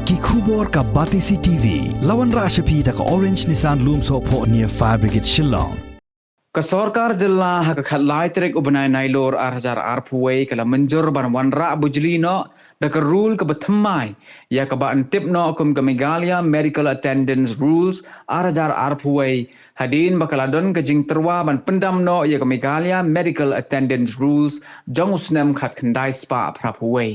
ki khubor ka Batisi TV lawan ra shapi ta ka Orange Nissan Loom so pho near Fire Brigade Shillong Ka Sorkar jilla ha ka khalai trek ubnai nailor 8000 arpuai kala menjur ban wanra Bujli no da ka rule ka Thymmai ya ka ba antip no kum ka Meghalaya medical attendance rules 8000 arpuai hadin bakaladon ka jing terwa ban pendam no ya ka Meghalaya medical attendance rules jong usnem khat khandai spa prapuai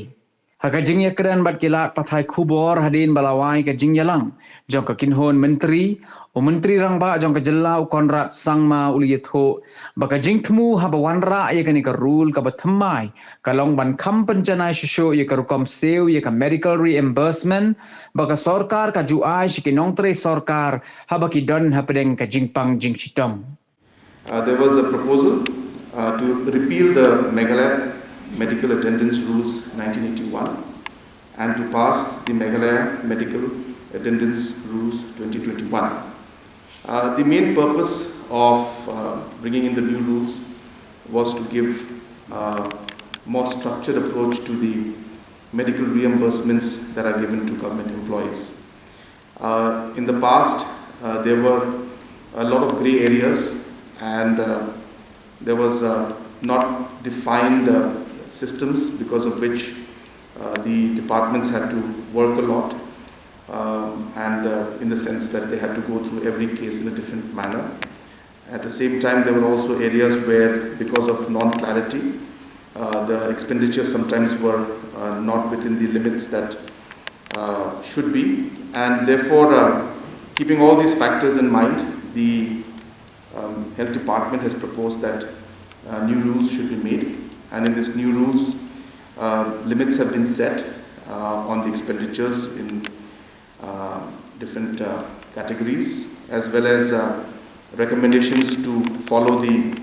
Haka jing yakran bat kilat pathai khubor hadin balawai ka jing yalang jong ka kinhon menteri o menteri rang ba jong ka jellau konrat sangma uliyatho baka jing thmu haba wanra ya ka ni ka rule ka Thymmai kalong ban kham panjanai shisho ya ka rukom seu ya ka medical reimbursement baka Sorkar ka juai shikinong tre Sorkar haba ki don hapedeng ka jingpang jing shitom There was a proposal to repeal the Meghalaya Medical Attendance Rules 1981 and to pass the Meghalaya Medical Attendance Rules 2021. The main purpose of bringing in the new rules was to give a more structured approach to the medical reimbursements that are given to government employees. In the past, there were a lot of grey areas and there was not defined systems because of which the departments had to work a lot and in the sense that they had to go through every case in a different manner. At the same time, there were also areas where, because of non-clarity, the expenditures sometimes were not within the limits that should be, and therefore, keeping all these factors in mind, the Health Department has proposed that new rules should be made, and in these new rules, limits have been set on the expenditures in different categories, as well as recommendations to follow the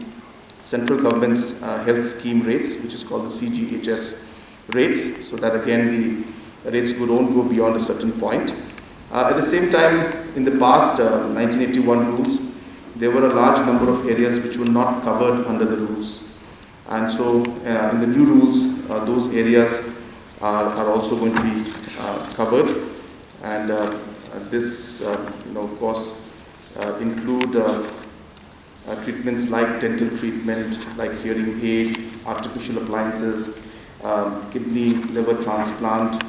central government's health scheme rates, which is called the CGHS rates, so that again the rates don't go beyond a certain point. At the same time, in the past 1981 rules, there were a large number of areas which were not covered under the rules. And so in the new rules, those areas are also going to be covered. And this, of course, include treatments like dental treatment, like hearing aid, artificial appliances, kidney, liver transplant,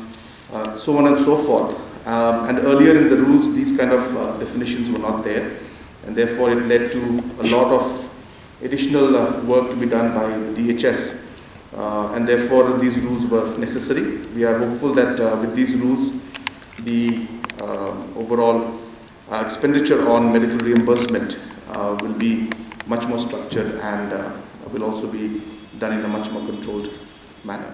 so on and so forth. And earlier in the rules, these kind of definitions were not there. And therefore, it led to a lot of additional work to be done by the DHS. And therefore, these rules were necessary. We are hopeful that with these rules, the overall expenditure on medical reimbursement will be much more structured and will also be done in a much more controlled manner.